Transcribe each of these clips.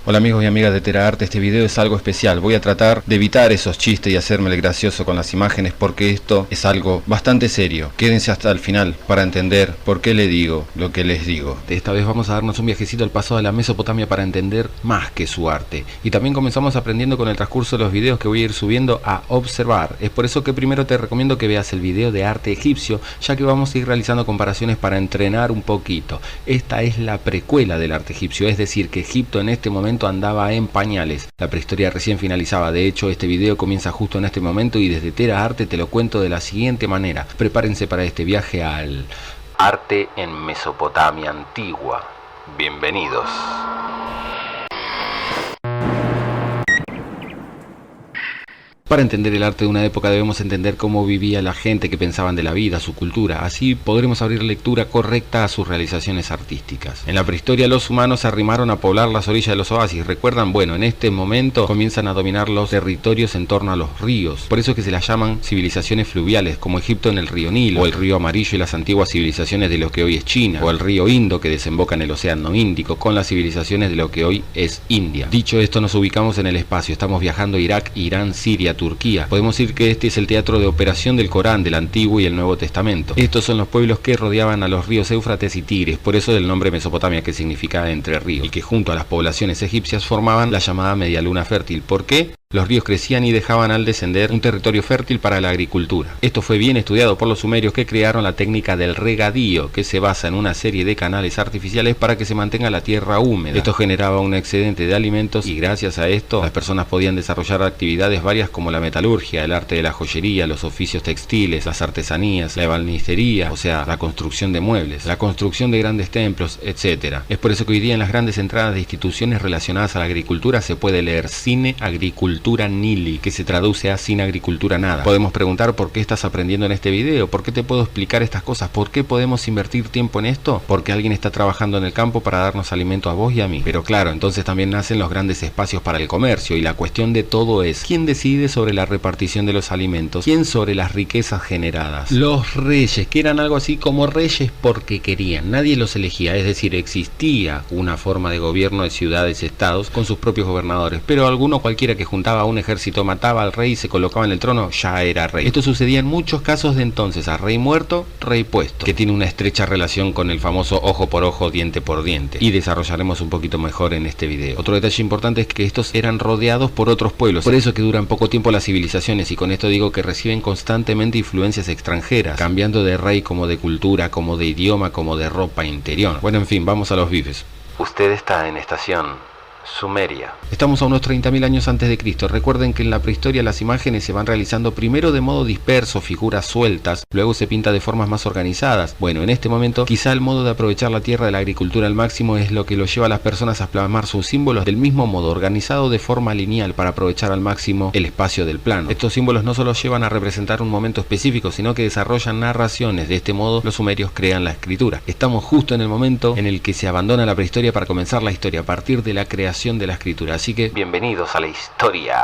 Hola amigos y amigas de TeraArt, este video es algo especial. Voy a tratar de evitar esos chistes y hacerme el gracioso con las imágenes porque esto es algo bastante serio. Quédense hasta el final para entender por qué le digo lo que les digo. Esta vez vamos a darnos un viajecito al pasado de la Mesopotamia para entender más que su arte. Y también comenzamos aprendiendo con el transcurso de los videos que voy a ir subiendo a observar. Es por eso que primero te recomiendo que veas el video de arte egipcio, ya que vamos a ir realizando comparaciones para entrenar un poquito. Esta es la precuela del arte egipcio, es decir que Egipto en este momento andaba en pañales. La prehistoria recién finalizaba. De hecho, este video comienza justo en este momento y desde TeraArt te lo cuento de la siguiente manera. Prepárense para este viaje al arte en Mesopotamia antigua. Bienvenidos. Para entender el arte de una época debemos entender cómo vivía la gente, que pensaban de la vida, su cultura. Así podremos abrir lectura correcta a sus realizaciones artísticas. En la prehistoria los humanos se arrimaron a poblar las orillas de los oasis. ¿Recuerdan? Bueno, en este momento comienzan a dominar los territorios en torno a los ríos. Por eso es que se las llaman civilizaciones fluviales, como Egipto en el río Nilo, o el río Amarillo y las antiguas civilizaciones de lo que hoy es China, o el río Indo que desemboca en el océano Índico, con las civilizaciones de lo que hoy es India. Dicho esto, nos ubicamos en el espacio. Estamos viajando a Irak, Irán, Siria, Turquía. Podemos decir que este es el teatro de operación del Corán, del Antiguo y el Nuevo Testamento. Estos son los pueblos que rodeaban a los ríos Éufrates y Tigris, por eso del nombre Mesopotamia, que significa entre ríos, y que junto a las poblaciones egipcias formaban la llamada media luna fértil. ¿Por qué? Los ríos crecían y dejaban al descender un territorio fértil para la agricultura. Esto fue bien estudiado por los sumerios, que crearon la técnica del regadío, que se basa en una serie de canales artificiales para que se mantenga la tierra húmeda. Esto generaba un excedente de alimentos y gracias a esto las personas podían desarrollar actividades varias como la metalurgia, el arte de la joyería, los oficios textiles, las artesanías, la ebanistería, o sea, la construcción de muebles, la construcción de grandes templos, etc. Es por eso que hoy día en las grandes entradas de instituciones relacionadas a la agricultura se puede leer Cine Agricultura Nili, que se traduce a sin agricultura nada. Podemos preguntar por qué estás aprendiendo en este video, por qué te puedo explicar estas cosas, por qué podemos invertir tiempo en esto, porque alguien está trabajando en el campo para darnos alimento a vos y a mí. Pero claro, entonces también nacen los grandes espacios para el comercio y la cuestión de todo es ¿quién decide sobre la repartición de los alimentos? ¿Quién sobre las riquezas generadas? Los reyes, que eran algo así como reyes porque querían, nadie los elegía, es decir, existía una forma de gobierno de ciudades y estados con sus propios gobernadores, pero alguno cualquiera que juntaba a un ejército, mataba al rey y se colocaba en el trono, ya era rey. Esto sucedía en muchos casos de entonces, a rey muerto, rey puesto, que tiene una estrecha relación con el famoso ojo por ojo, diente por diente, y desarrollaremos un poquito mejor en este video. Otro detalle importante es que estos eran rodeados por otros pueblos, por eso que duran poco tiempo las civilizaciones, y con esto digo que reciben constantemente influencias extranjeras, cambiando de rey como de cultura, como de idioma, como de ropa interior. Bueno, en fin, vamos a los bifes. Usted está en estación Sumeria. Estamos a unos 30.000 años antes de Cristo. Recuerden que en la prehistoria las imágenes se van realizando primero de modo disperso, figuras sueltas, luego se pinta de formas más organizadas. Bueno, en este momento quizá el modo de aprovechar la tierra de la agricultura al máximo es lo que lo lleva a las personas a plasmar sus símbolos del mismo modo, organizado de forma lineal para aprovechar al máximo el espacio del plano. Estos símbolos no solo llevan a representar un momento específico, sino que desarrollan narraciones. De este modo los sumerios crean la escritura. Estamos justo en el momento en el que se abandona la prehistoria para comenzar la historia a partir de la creación de la escritura, así que bienvenidos a la historia.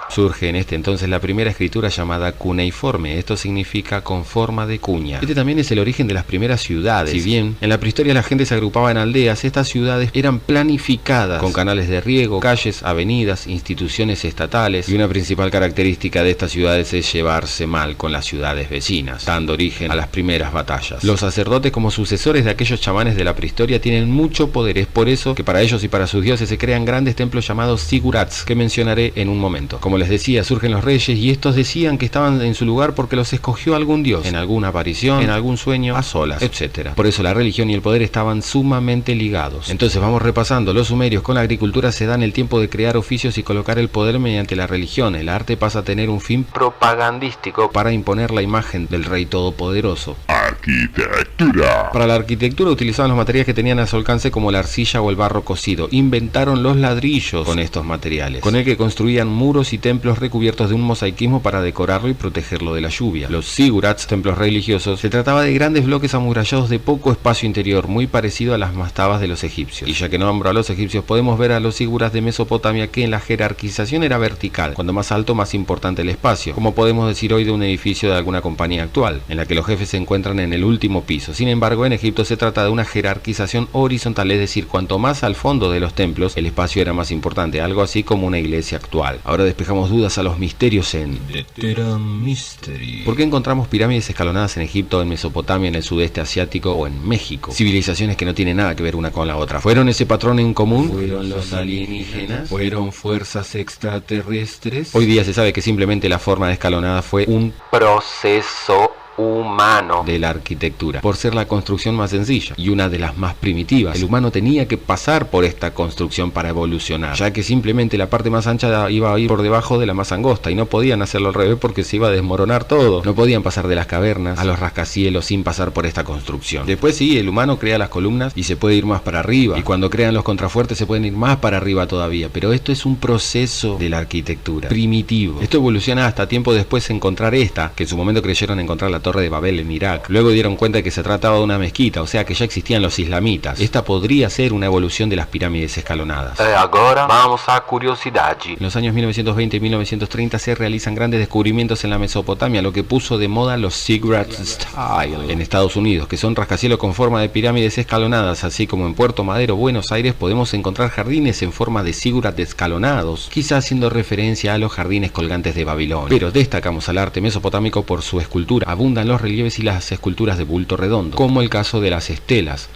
Surge en este entonces la primera escritura llamada cuneiforme. Esto significa con forma de cuña. Este también es el origen de las primeras ciudades. Si bien en la prehistoria la gente se agrupaba en aldeas, estas ciudades eran planificadas con canales de riego, calles, avenidas, instituciones estatales, y una principal característica de estas ciudades es llevarse mal con las ciudades vecinas, dando origen a las primeras batallas. Los sacerdotes, como sucesores de aquellos chamanes de la prehistoria, tienen mucho poder. Es por eso que para ellos y para sus dioses se crean grandes templos llamados zigurats, que mencionaré en un momento. Como les decía, surgen los reyes y estos decían que estaban en su lugar porque los escogió algún dios, en alguna aparición, en algún sueño, a solas, etc. Por eso la religión y el poder estaban sumamente ligados. Entonces vamos repasando. Los sumerios con la agricultura se dan el tiempo de crear oficios y colocar el poder mediante la religión. El arte pasa a tener un fin propagandístico para imponer la imagen del rey todopoderoso. Arquitectura. Para la arquitectura utilizaban los materiales que tenían a su alcance, como la arcilla o el barro cocido. Inventaron los ladrillos con estos materiales, con el que construían muros y templos recubiertos de un mosaicismo para decorarlo y protegerlo de la lluvia. Los zigurats, templos religiosos, se trataba de grandes bloques amurallados de poco espacio interior, muy parecido a las mastabas de los egipcios. Y ya que nombro a los egipcios, podemos ver a los zigurats de Mesopotamia, que en la jerarquización era vertical, cuando más alto más importante el espacio, como podemos decir hoy de un edificio de alguna compañía actual, en la que los jefes se encuentran en el último piso. Sin embargo, en Egipto se trata de una jerarquización horizontal, es decir, cuanto más al fondo de los templos, el espacio era más importante, algo así como una iglesia actual. Ahora despejamos dudas a los misterios en The Teram Mystery. ¿Por qué encontramos pirámides escalonadas en Egipto, en Mesopotamia, en el sudeste asiático o en México? Civilizaciones que no tienen nada que ver una con la otra. ¿Fueron ese patrón en común? ¿Fueron los alienígenas? ¿Fueron fuerzas extraterrestres? Hoy día se sabe que simplemente la forma de escalonada fue un proceso humano de la arquitectura, por ser la construcción más sencilla y una de las más primitivas. El humano tenía que pasar por esta construcción para evolucionar, ya que simplemente la parte más ancha iba a ir por debajo de la más angosta y no podían hacerlo al revés porque se iba a desmoronar todo. No podían pasar de las cavernas a los rascacielos sin pasar por esta construcción. Después sí, el humano crea las columnas y se puede ir más para arriba, y cuando crean los contrafuertes se pueden ir más para arriba todavía, pero esto es un proceso de la arquitectura primitivo. Esto evoluciona hasta tiempo después encontrar esta, que en su momento creyeron encontrar la Torre de Babel en Irak. Luego dieron cuenta de que se trataba de una mezquita, o sea que ya existían los islamitas. Esta podría ser una evolución de las pirámides escalonadas. Ahora vamos a curiosidades. En los años 1920 y 1930 se realizan grandes descubrimientos en la Mesopotamia, lo que puso de moda los Ziggurat Style en Estados Unidos, que son rascacielos con forma de pirámides escalonadas, así como en Puerto Madero, Buenos Aires, podemos encontrar jardines en forma de ziggurat escalonados, quizás haciendo referencia a los jardines colgantes de Babilonia. Pero destacamos al arte mesopotámico por su escultura. Abundan los relieves y las esculturas de bulto redondo, como el caso de las estelas.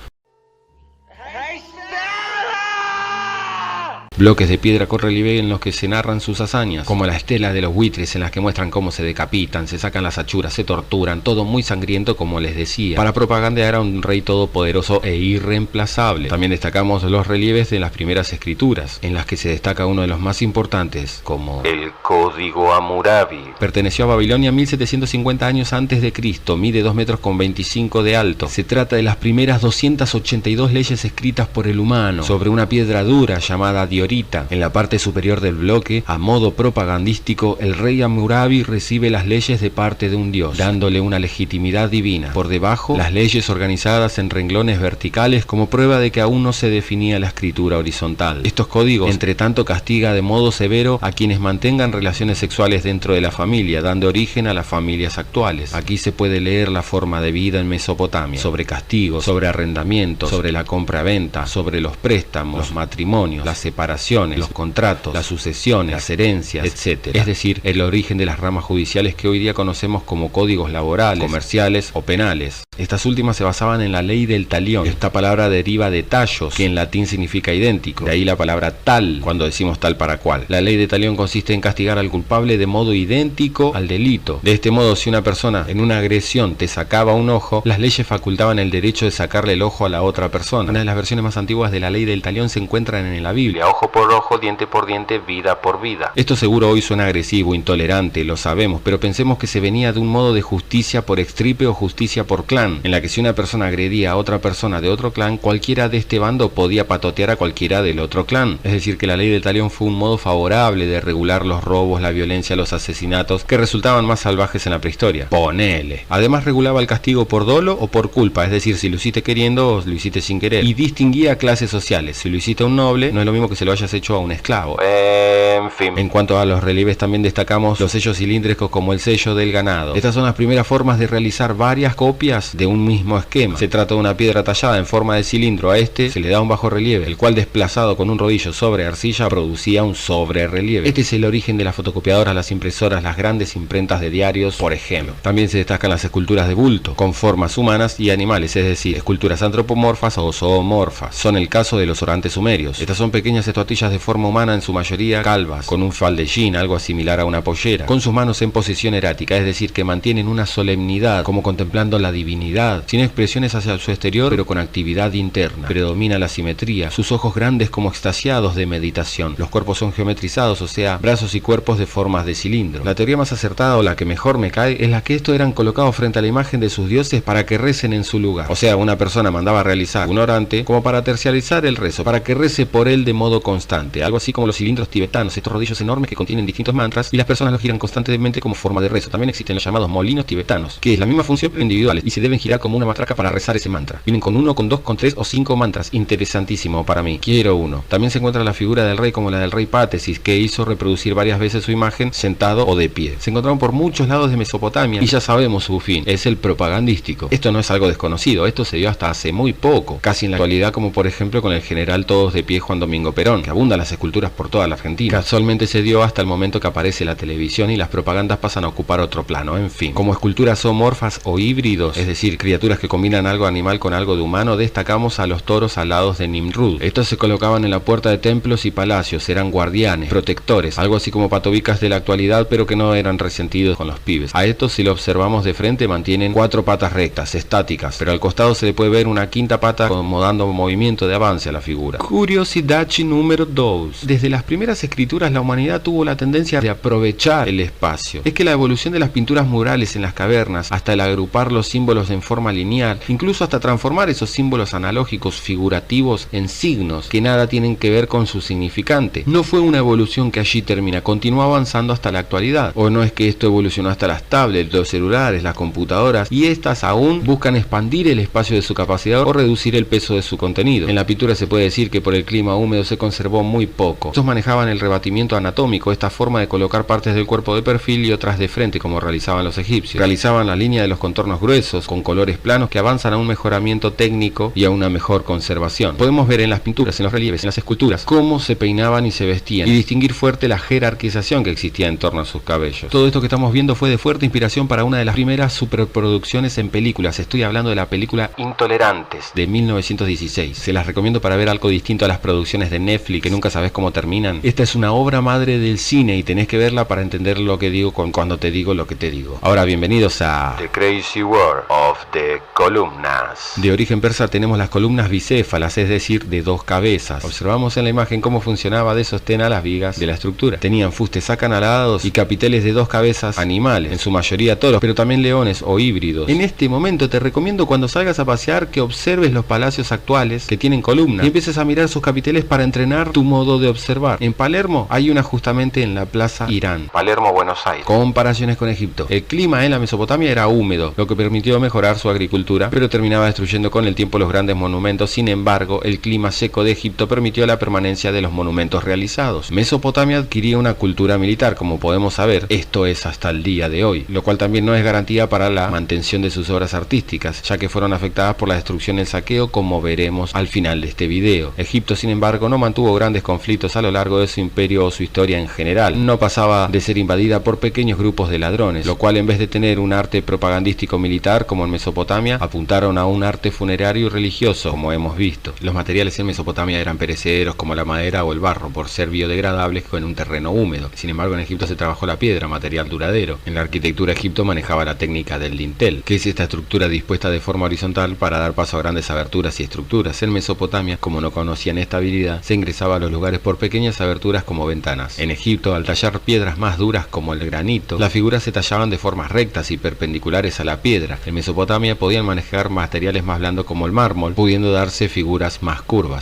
Bloques de piedra con relieve en los que se narran sus hazañas, como la estela de los buitres en las que muestran cómo se decapitan, se sacan las achuras, se torturan, todo muy sangriento como les decía, para propagandear a un rey todopoderoso e irreemplazable. También destacamos los relieves de las primeras escrituras, en las que se destaca uno de los más importantes, como el Código Hammurabi. Perteneció a Babilonia 1750 años antes de Cristo, mide 2 metros con 25 de alto. Se trata de las primeras 282 leyes escritas por el humano, sobre una piedra dura llamada diorita. En la parte superior del bloque, a modo propagandístico, el rey Hammurabi recibe las leyes de parte de un dios, dándole una legitimidad divina. Por debajo, las leyes organizadas en renglones verticales como prueba de que aún no se definía la escritura horizontal. Estos códigos, entre tanto, castiga de modo severo a quienes mantengan relaciones sexuales dentro de la familia, dando origen a las familias actuales. Aquí se puede leer la forma de vida en Mesopotamia, sobre castigos, sobre arrendamientos, sobre la compra-venta, sobre los préstamos, los matrimonios, las separaciones, los contratos, las sucesiones, las herencias, etc. Es decir, el origen de las ramas judiciales que hoy día conocemos como códigos laborales, comerciales o penales. Estas últimas se basaban en la ley del talión. Esta palabra deriva de tallos, que en latín significa idéntico. De ahí la palabra tal, cuando decimos tal para cual. La ley de talión consiste en castigar al culpable de modo idéntico al delito. De este modo, si una persona en una agresión te sacaba un ojo, las leyes facultaban el derecho de sacarle el ojo a la otra persona. Una de las versiones más antiguas de la ley del talión se encuentran en la Biblia. Ojo por ojo, diente por diente, vida por vida. Esto seguro hoy suena agresivo, intolerante, lo sabemos, pero pensemos que se venía de un modo de justicia por extripe o justicia por clan, en la que si una persona agredía a otra persona de otro clan, cualquiera de este bando podía patotear a cualquiera del otro clan. Es decir, que la ley del talión fue un modo favorable de regular los robos, la violencia, los asesinatos, que resultaban más salvajes en la prehistoria. Ponele. Además regulaba el castigo por dolo o por culpa, es decir, si lo hiciste queriendo o lo hiciste sin querer. Y distinguía clases sociales. Si lo hiciste a un noble, no es lo mismo que se lo hayas hecho a un esclavo. En fin. En cuanto a los relieves, también destacamos los sellos cilíndricos como el sello del ganado. Estas son las primeras formas de realizar varias copias de un mismo esquema. Se trata de una piedra tallada en forma de cilindro. A este se le da un bajo relieve, el cual desplazado con un rodillo sobre arcilla producía un sobre relieve. Este es el origen de las fotocopiadoras, las impresoras, las grandes imprentas de diarios, por ejemplo. También se destacan las esculturas de bulto, con formas humanas y animales, es decir, esculturas antropomorfas o zoomorfas. Son el caso de los orantes sumerios. Estas son pequeñas estatuillas de forma humana, en su mayoría calvas, con un faldellín, algo similar a una pollera, con sus manos en posición erática, es decir, que mantienen una solemnidad, como contemplando la divinidad, sin expresiones hacia su exterior, pero con actividad interna. Predomina la simetría, sus ojos grandes como extasiados de meditación. Los cuerpos son geometrizados, o sea, brazos y cuerpos de formas de cilindro. La teoría más acertada, o la que mejor me cae, es la que estos eran colocados frente a la imagen de sus dioses para que recen en su lugar. O sea, una persona mandaba a realizar un orante como para terciarizar el rezo, para que rece por él de modo constante, algo así como los cilindros tibetanos, estos rodillos enormes que contienen distintos mantras y las personas los giran constantemente como forma de rezo. También existen los llamados molinos tibetanos, que es la misma función pero individuales, y se debe deben girar como una matraca para rezar ese mantra. Vienen con 1, con 2, con 3 o 5 mantras. Interesantísimo para mí. Quiero uno. También se encuentra la figura del rey como la del rey Pátesis, que hizo reproducir varias veces su imagen sentado o de pie. Se encontraron por muchos lados de Mesopotamia y ya sabemos su fin, es el propagandístico. Esto no es algo desconocido, esto se dio hasta hace muy poco, casi en la actualidad, como por ejemplo con el general todos de pie Juan Domingo Perón, que abundan las esculturas por toda la Argentina. Casualmente se dio hasta el momento que aparece la televisión y las propagandas pasan a ocupar otro plano. En fin, como esculturas zoomorfas o híbridos, es decir, criaturas que combinan algo animal con algo de humano, destacamos a los toros alados de Nimrud. Estos se colocaban en la puerta de templos y palacios, eran guardianes, protectores, algo así como patobicas de la actualidad, pero que no eran resentidos con los pibes. A estos, si lo observamos de frente, mantienen 4 patas rectas, estáticas, pero al costado se le puede ver una quinta pata como dando movimiento de avance a la figura. Curiosidad número 2. Desde las primeras escrituras la humanidad tuvo la tendencia de aprovechar el espacio. Es que la evolución de las pinturas murales en las cavernas, hasta el agrupar los símbolos en forma lineal, incluso hasta transformar esos símbolos analógicos figurativos en signos que nada tienen que ver con su significante, no fue una evolución que allí termina, continúa avanzando hasta la actualidad. O no es que esto evolucionó hasta las tablets, los celulares, las computadoras, y estas aún buscan expandir el espacio de su capacidad o reducir el peso de su contenido. En la pintura se puede decir que por el clima húmedo se conservó muy poco. Estos manejaban el rebatimiento anatómico, esta forma de colocar partes del cuerpo de perfil y otras de frente, como realizaban los egipcios. Realizaban la línea de los contornos gruesos, con colores planos que avanzan a un mejoramiento técnico y a una mejor conservación. Podemos ver en las pinturas, en los relieves, en las esculturas, cómo se peinaban y se vestían, y distinguir fuerte la jerarquización que existía en torno a sus cabellos. Todo esto que estamos viendo fue de fuerte inspiración para una de las primeras superproducciones en películas. Estoy hablando de la película Intolerantes, de 1916. Se las recomiendo para ver algo distinto a las producciones de Netflix que nunca sabes cómo terminan. Esta es una obra madre del cine y tenés que verla para entender lo que digo cuando te digo lo que te digo. Ahora, bienvenidos a The Crazy World of the Columnas. De origen persa tenemos las columnas bicéfalas, es decir, de 2 cabezas. Observamos en la imagen cómo funcionaba de sostén a las vigas de la estructura. Tenían fustes acanalados y capiteles de 2 cabezas animales, en su mayoría toros, pero también leones o híbridos. En este momento te recomiendo, cuando salgas a pasear, que observes los palacios actuales que tienen columnas y empieces a mirar sus capiteles para entrenar tu modo de observar. En Palermo hay una justamente en la Plaza Irán, Palermo, Buenos Aires. Comparaciones con Egipto. El clima en la Mesopotamia era húmedo, lo que permitió mejorar su agricultura, pero terminaba destruyendo con el tiempo los grandes monumentos. Sin embargo, el clima seco de Egipto permitió la permanencia de los monumentos realizados. Mesopotamia adquiría una cultura militar, como podemos saber, esto es hasta el día de hoy, lo cual también no es garantía para la mantención de sus obras artísticas, ya que fueron afectadas por la destrucción y el saqueo, como veremos al final de este video. Egipto, sin embargo, no mantuvo grandes conflictos a lo largo de su imperio o su historia en general. No pasaba de ser invadida por pequeños grupos de ladrones, lo cual, en vez de tener un arte propagandístico militar como en Mesopotamia, apuntaron a un arte funerario y religioso, como hemos visto. Los materiales en Mesopotamia eran perecederos como la madera o el barro, por ser biodegradables en un terreno húmedo. Sin embargo, en Egipto se trabajó la piedra, material duradero. En la arquitectura, Egipto manejaba la técnica del dintel, que es esta estructura dispuesta de forma horizontal para dar paso a grandes aberturas y estructuras. En Mesopotamia, como no conocían estabilidad, se ingresaba a los lugares por pequeñas aberturas como ventanas. En Egipto, al tallar piedras más duras como el granito, las figuras se tallaban de formas rectas y perpendiculares a la piedra. En Mesopotamia podían manejar materiales más blandos como el mármol, pudiendo darse figuras más curvas.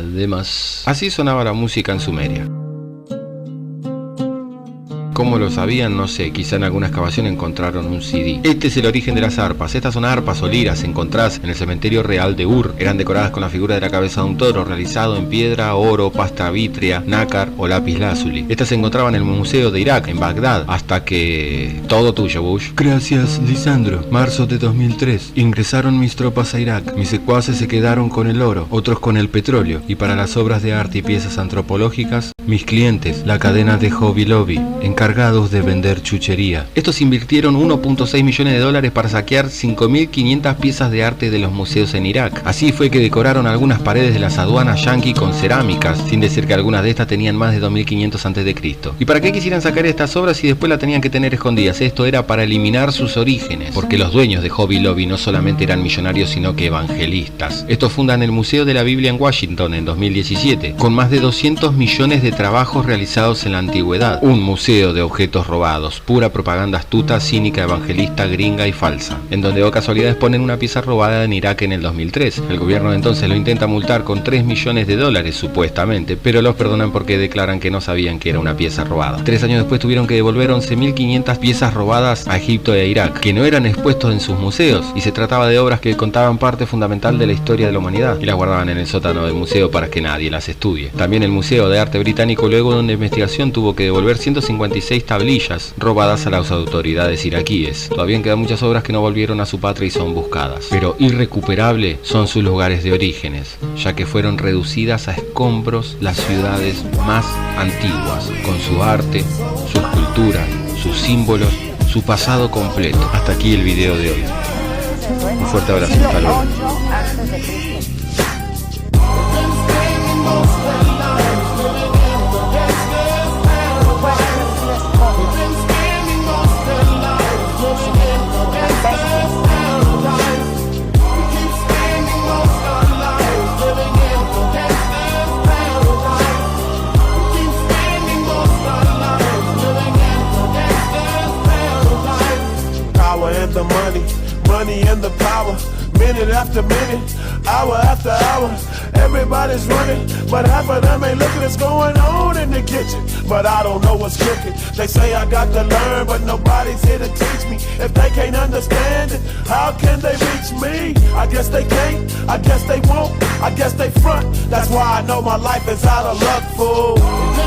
Además, así sonaba la música en Sumeria. ¿Cómo lo sabían? No sé, quizá en alguna excavación encontraron un CD. Este es el origen de las arpas. Estas son arpas o liras encontradas en el cementerio real de Ur. Eran decoradas con la figura de la cabeza de un toro, realizado en piedra, oro, pasta vítrea, nácar o lápiz lazuli. Estas se encontraban en el Museo de Irak, en Bagdad, hasta que... Todo tuyo, Bush. Gracias, Lisandro. Marzo de 2003. Ingresaron mis tropas a Irak. Mis secuaces se quedaron con el oro, otros con el petróleo. Y para las obras de arte y piezas antropológicas, mis clientes, la cadena de Hobby Lobby, encargados de vender chuchería. Estos invirtieron 1.6 millones de dólares para saquear 5.500 piezas de arte de los museos en Irak. Así fue que decoraron algunas paredes de las aduanas yanqui con cerámicas, sin decir que algunas de estas tenían más de 2500 a.C. ¿Y para qué quisieran sacar estas obras si después las tenían que tener escondidas? Esto era para eliminar sus orígenes, porque los dueños de Hobby Lobby no solamente eran millonarios, sino que evangelistas. Estos fundan el Museo de la Biblia en Washington en 2017, con más de 200 millones de trabajos realizados en la antigüedad. Un museo de de objetos robados, pura propaganda astuta, cínica, evangelista, gringa y falsa, en donde o casualidades ponen una pieza robada en Irak en el 2003. El gobierno de entonces lo intenta multar con $3 millones supuestamente, pero los perdonan porque declaran que no sabían que era una pieza robada. 3 años después tuvieron que devolver 11.500 piezas robadas a Egipto e Irak, que no eran expuestos en sus museos, y se trataba de obras que contaban parte fundamental de la historia de la humanidad, y las guardaban en el sótano del museo para que nadie las estudie. También el Museo de Arte Británico, luego de una investigación, tuvo que devolver 156 tablillas robadas a las autoridades iraquíes. Todavía quedan muchas obras que no volvieron a su patria y son buscadas, pero irrecuperable son sus lugares de orígenes, ya que fueron reducidas a escombros las ciudades más antiguas, con su arte, sus culturas, sus símbolos, su pasado completo. Hasta aquí el video de hoy. Un fuerte abrazo, hasta luego. The money and the power, minute after minute, hour after hour, everybody's running, but half of them ain't looking what's going on in the kitchen, but I don't know what's cooking. They say I got to learn, but nobody's here to teach me. If they can't understand it, how can they reach me? I guess they can't, I guess they won't, I guess they front. That's why I know my life is out of luck, fool.